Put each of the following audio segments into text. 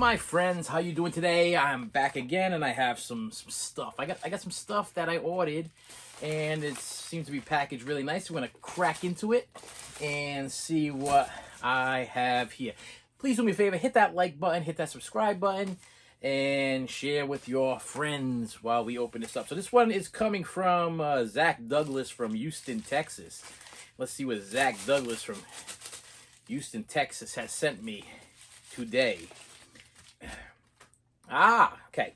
my friends, how you doing today? I'm back again, and I have some stuff. I got some stuff that I ordered, and it seems to be packaged really nice. We're gonna crack into it and see what I have here. Please do me a favor, hit that like button, hit that subscribe button, and share with your friends while we open this up. So this one is coming from Zach Douglas from Houston, Texas. Let's see what Zach Douglas from Houston, Texas has sent me today. Okay.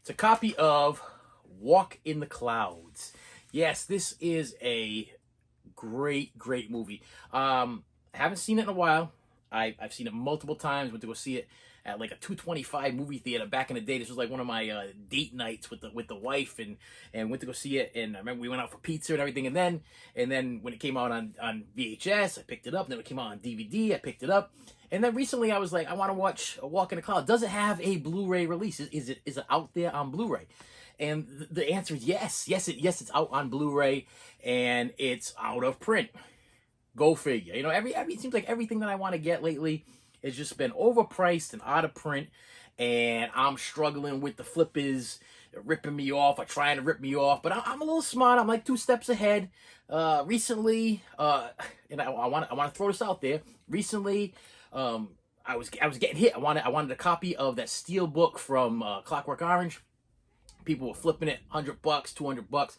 It's a copy of Walk in the Clouds. Yes, this is a great movie. I haven't seen it in a while. I've seen it multiple times. Went to go see it at like a 225 movie theater back in the day. This was like one of my date nights with the wife, and went to go see it. And I remember we went out for pizza and everything. And then when it came out on VHS, I picked it up. And then when it came out on DVD, I picked it up. And then recently I was like, I want to watch A Walk in the Cloud. Does it have a Blu-ray release? Is it out there on Blu-ray? And the answer is yes. Yes, it's out on Blu-ray, and it's out of print. Go figure. You know, it seems like everything that I want to get lately has just been overpriced and out of print, and I'm struggling with the flippers ripping me off or trying to rip me off. But I'm a little smart. I'm like 2 steps ahead. Recently, and I want to throw this out there. Recently, I was getting hit. I wanted a copy of that steel book from Clockwork Orange. People were flipping it, $100, $200.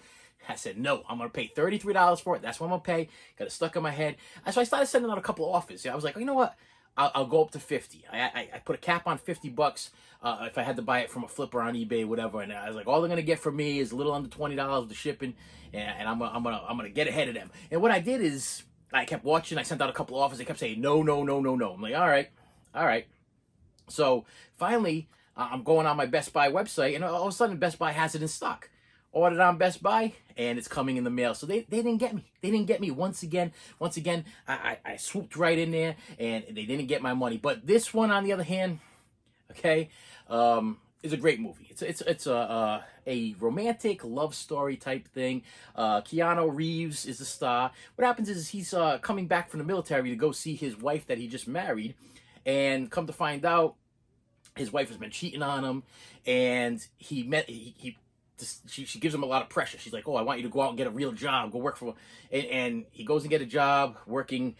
I said, no, I'm going to pay $33 for it. That's what I'm going to pay. Got it stuck in my head. So I started sending out a couple of offers. I was like, you know what? I'll go up to 50. I put a cap on $50 if I had to buy it from a flipper on eBay, whatever. And I was like, all they're going to get from me is a little under $20 with the shipping, and I'm gonna get ahead of them. And what I did is I kept watching. I sent out a couple of offers. They kept saying, no. I'm like, all right. So finally, I'm going on my Best Buy website, and all of a sudden, Best Buy has it in stock. Ordered on Best Buy, and it's coming in the mail. So they didn't get me. They didn't get me once again. I swooped right in there, and they didn't get my money. But this one, on the other hand, okay, is a great movie. It's a romantic love story type thing. Keanu Reeves is the star. What happens is he's coming back from the military to go see his wife that he just married, and come to find out, his wife has been cheating on him, and she gives him a lot of pressure. She's like, oh, I want you to go out and get a real job, go work for, and he goes and get a job working,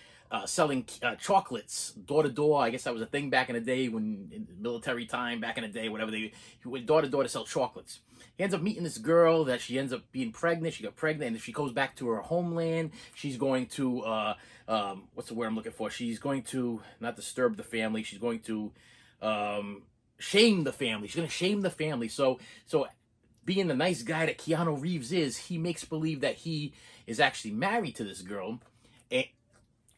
selling chocolates door to door. I guess that was a thing back in the day, when in military time, back in the day, whatever, he went door to door to sell chocolates. He ends up meeting this girl that she ends up being pregnant. She got pregnant, and if she goes back to her homeland, she's going to, what's the word I'm looking for? She's going to not disturb the family. She's going to shame the family. She's going to shame the family. So being the nice guy that Keanu Reeves is, he makes believe that he is actually married to this girl,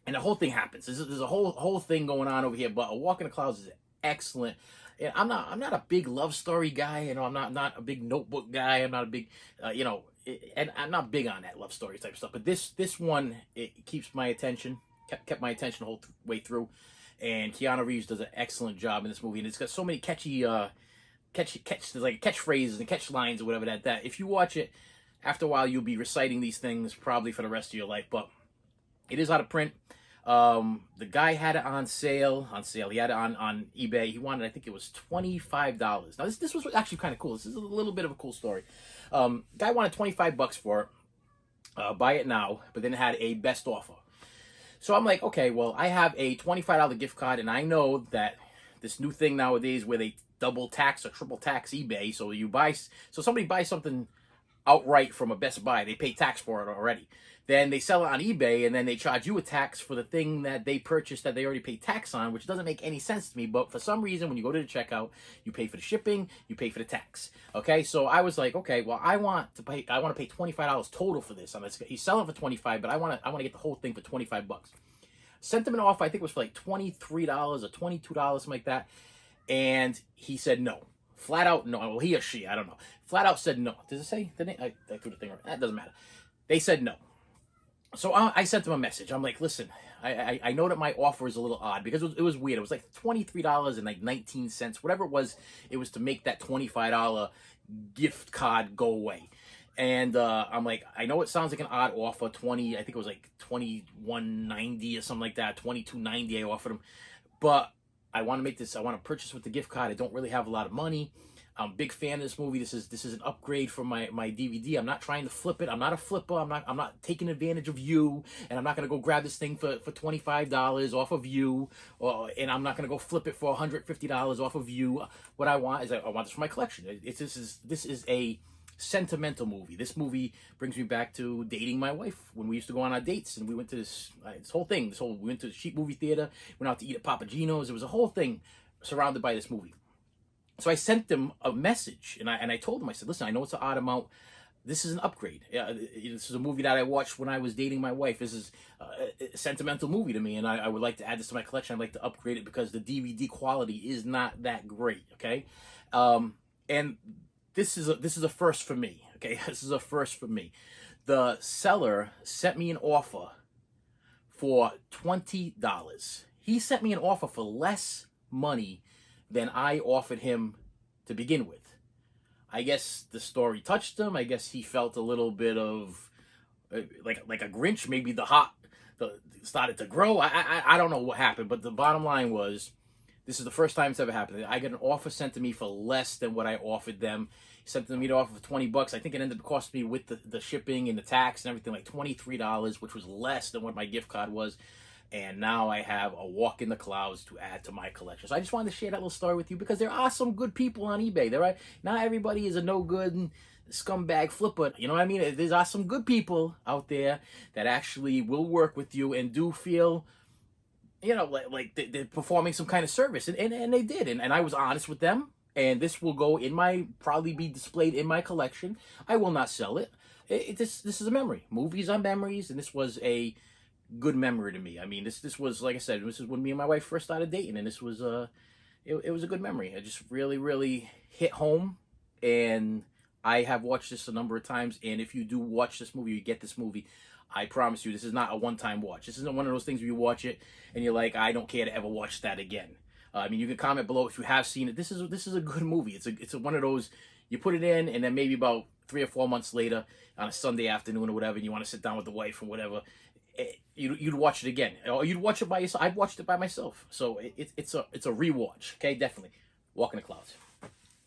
and the whole thing happens. There's a whole thing going on over here. But A Walk in the Clouds is excellent. And I'm not a big love story guy. You know, I'm not a big Notebook guy. I'm not a big, and I'm not big on that love story type stuff. But this one, it keeps my attention, kept my attention the whole way through. And Keanu Reeves does an excellent job in this movie, and it's got so many catchy like catchphrases and catch lines or whatever that if you watch it, after a while you'll be reciting these things probably for the rest of your life. But it is out of print. The guy had it on sale. He had it on eBay. He wanted, I think it was $25. Now this was actually kind of cool. This is a little bit of a cool story. Guy wanted $25 for it. Buy it now, but then it had a best offer. So I'm like, okay, well, I have a $25 gift card, and I know that this new thing nowadays where they double tax or triple tax eBay. So somebody buys something outright from a Best Buy, they pay tax for it already. Then they sell it on eBay, and then they charge you a tax for the thing that they purchased that they already paid tax on, which doesn't make any sense to me. But for some reason, when you go to the checkout, you pay for the shipping, you pay for the tax. Okay, so I was like, okay, well, I want to pay $25 total for this. He's selling for $25, but I want to get the whole thing for $25. Sent him an offer. I think it was for like $23 or $22, something like that. And he said no. Flat out no. Well, he or she, I don't know. Flat out said no. Does it say the name? I threw the thing right. That doesn't matter. They said no. So I sent them a message. I'm like, listen, I know that my offer is a little odd, because it was weird. It was like $23 and like 19 cents. Whatever it was to make that $25 gift card go away. And I'm like, I know it sounds like an odd offer. I think it was like $21.90 or something like that. $22.90 I offered him. But I want to make this. I want to purchase with the gift card. I don't really have a lot of money. I'm a big fan of this movie. This is an upgrade for my DVD. I'm not trying to flip it. I'm not a flipper. I'm not taking advantage of you. And I'm not gonna go grab this thing for $25 off of you, and I'm not gonna go flip it for $150 off of you. What I want is I want this for my collection. This is a sentimental movie. This movie brings me back to dating my wife when we used to go on our dates, and we went to this whole thing. We went to the cheap movie theater. Went out to eat at Papa Gino's. It was a whole thing surrounded by this movie. So I sent them a message, and I told them, I said, listen, I know it's an odd amount. This is an upgrade. This is a movie that I watched when I was dating my wife. This is a sentimental movie to me, and I would like to add this to my collection. I'd like to upgrade it because the DVD quality is not that great, okay? And this is a first for me, okay? This is a first for me. The seller sent me an offer for $20. He sent me an offer for less money than I offered him to begin with. I guess the story touched him. I guess he felt a little bit of like a Grinch. Maybe the started to grow. I don't know what happened, but the bottom line was, this is the first time it's ever happened. I got an offer sent to me for less than what I offered them. He sent me the offer for $20. I think it ended up costing me with the shipping and the tax and everything like $23, which was less than what my gift card was. And now I have a walk in the clouds to add to my collection. So I just wanted to share that little story with you because there are some good people on eBay. Not everybody is a no good scumbag flipper. You know what I mean? There are some good people out there that actually will work with you and do feel, you know, like they're performing some kind of service. And they did. And I was honest with them. And this will go probably be displayed in my collection. I will not sell it. This is a memory. Movies are memories. And this was a good memory to me. I mean, this was, like I said, this is when me and my wife first started dating, and this was it was a good memory. It just really hit home, and I have watched this a number of times. And if you do watch this movie, you get this movie, I promise you, this is not a one-time watch. This isn't one of those things where you watch it and you're like, I don't care to ever watch that again. I mean, you can comment below if you have seen it. This is a good movie. It's one of those, you put it in, and then maybe about 3 or 4 months later on a Sunday afternoon or whatever, and you want to sit down with the wife or whatever, you'd watch it again, or you'd watch it by yourself. I've watched it by myself, so it's a rewatch. Okay, definitely. Walk in the clouds.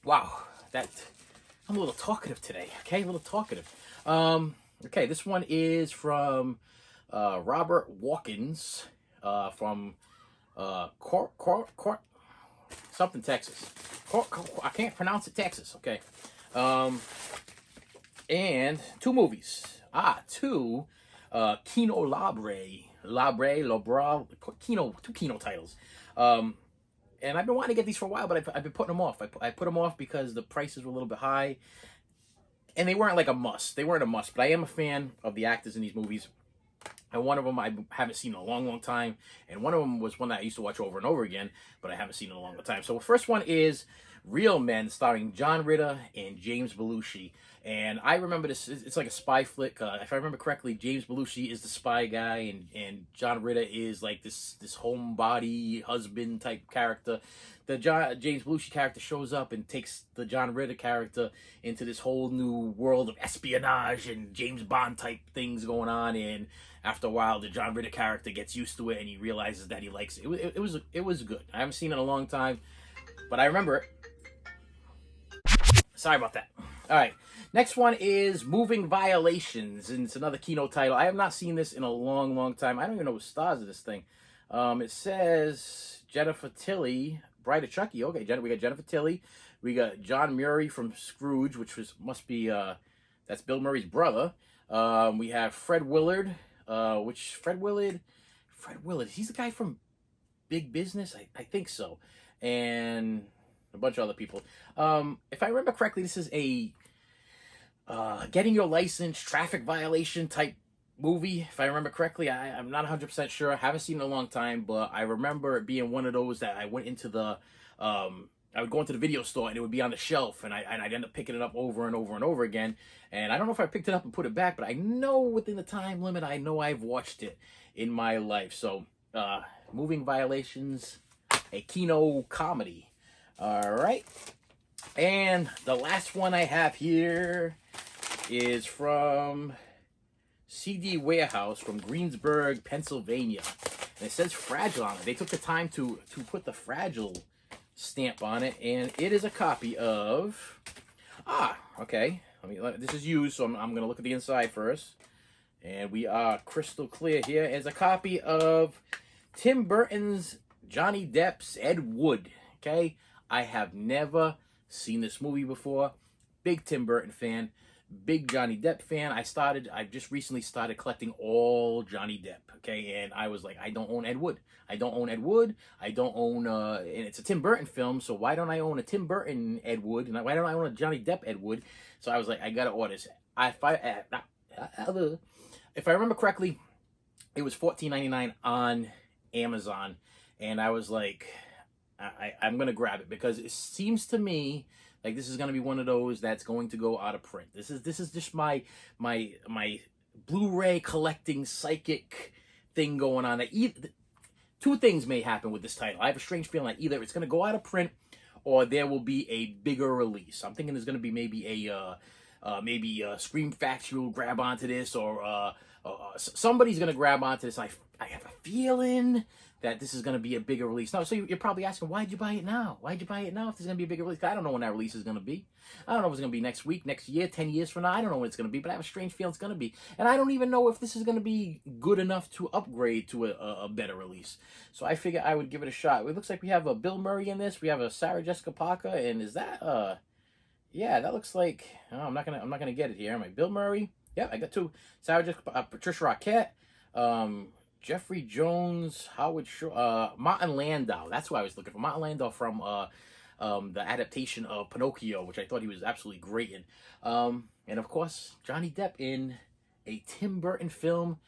Wow, I'm a little talkative today. Okay, a little talkative. Okay, this one is from Robert Watkins from something Texas. I can't pronounce it. Texas. Okay, and 2 movies. Two. Kino two Kino titles. And I've been wanting to get these for a while, but I've been putting them off. I put them off because the prices were a little bit high, and they weren't like a must. They weren't a must, but I am a fan of the actors in these movies. And one of them I haven't seen in a long, long time, and one of them was one that I used to watch over and over again, but I haven't seen in a long time. So the first one is Real Men, starring John Ritter and James Belushi. And I remember this, it's like a spy flick. If I remember correctly, James Belushi is the spy guy, and John Ritter is like this homebody husband type character. The James Belushi character shows up and takes the John Ritter character into this whole new world of espionage and James Bond type things going on. And after a while, the John Ritter character gets used to it, and he realizes that he likes it. It was good. I haven't seen it in a long time, but I remember it. Sorry about that. All right. Next one is Moving Violations, and it's another Kino title. I have not seen this in a long, long time. I don't even know who stars of this thing. It says Jennifer Tilly, Bride of Chucky. Okay, we got Jennifer Tilly. We got John Murray from Scrooge, which must be that's Bill Murray's brother. We have Fred Willard, Fred Willard, he's the guy from Big Business, I think so, and a bunch of other people. If I remember correctly, this is a getting your license, traffic violation type movie. If I remember correctly, I'm not 100% sure. I haven't seen it in a long time, but I remember it being one of those that I went into I would go into the video store and it would be on the shelf, and I'd end up picking it up over and over and over again. And I don't know if I picked it up and put it back, but I know within the time limit, I know I've watched it in my life. So, Moving Violations, a Kino comedy. All right. And the last one I have here is from CD Warehouse from Greensburg, Pennsylvania. And it says Fragile on it. They took the time to put the Fragile stamp on it, and it is a copy of... okay. This is used, so I'm going to look at the inside first. And we are crystal clear here. It's a copy of Tim Burton's Johnny Depp's Ed Wood. Okay? I have never seen this movie before. Big Tim Burton fan. Big Johnny Depp fan. I just recently started collecting all Johnny Depp. Okay? And I was like, I don't own Ed Wood. I don't own Ed Wood. I don't own, and it's a Tim Burton film, so why don't I own a Tim Burton Ed Wood? And why don't I own a Johnny Depp Ed Wood? So I was like, I gotta order this. If I remember correctly, it was $14.99 on Amazon, and I was like, I'm gonna grab it because it seems to me like this is gonna be one of those that's going to go out of print. This is just my Blu-ray collecting psychic thing going on. Two things may happen with this title. I have a strange feeling like either it's gonna go out of print or there will be a bigger release. I'm thinking there's gonna be maybe a Scream Factory will grab onto this, or somebody's gonna grab onto this. I have a feeling that this is gonna be a bigger release. Now, so you're probably asking, why'd you buy it now? Why'd you buy it now if there's gonna be a bigger release? I don't know when that release is gonna be. I don't know if it's gonna be next week, next year, 10 years from now. I don't know when it's gonna be, but I have a strange feeling it's gonna be. And I don't even know if this is gonna be good enough to upgrade to a better release. So I figure I would give it a shot. It looks like we have a Bill Murray in this. We have a Sarah Jessica Parker, and is that yeah, that looks like I'm not gonna get it here. Am I Bill Murray? Yep, I got two. Sarah Jessica, Patricia Arquette, Jeffrey Jones, Howard Shaw, Martin Landau. That's who I was looking for. Martin Landau from the adaptation of Pinocchio, which I thought he was absolutely great in. And of course, Johnny Depp in a Tim Burton film,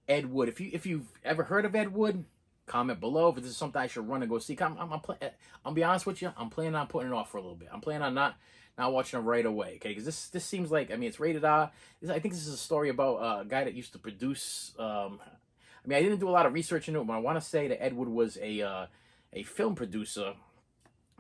Ed Wood. If you've ever heard of Ed Wood, comment below if this is something I should run and go see. I'll be honest with you, I'm planning on putting it off for a little bit. I'm planning on not watching it right away, okay? Because this seems like, I mean, it's rated R. I think this is a story about a guy that used to produce. I mean, I didn't do a lot of research into it, but I want to say that Ed Wood was a film producer,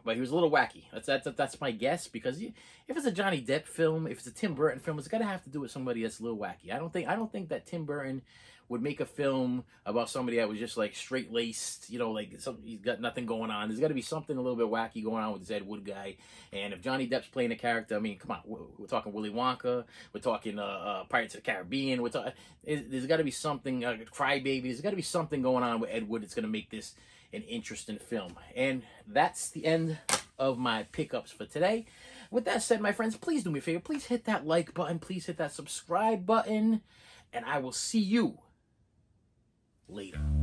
but he was a little wacky. That's my guess, because if it's a Johnny Depp film, if it's a Tim Burton film, it's got to have to do with somebody that's a little wacky. I don't think that Tim Burton would make a film about somebody that was just like straight laced, like he's got nothing going on. There's got to be something a little bit wacky going on with this Ed Wood guy. And if Johnny Depp's playing a character, I mean, come on, we're talking Willy Wonka, we're talking Pirates of the Caribbean, there's got to be something, Crybaby. There's got to be something going on with Ed Wood that's going to make this an interesting film. And that's the end of my pickups for today. With that said, my friends, please do me a favor. Please hit that like button. Please hit that subscribe button. And I will see you later.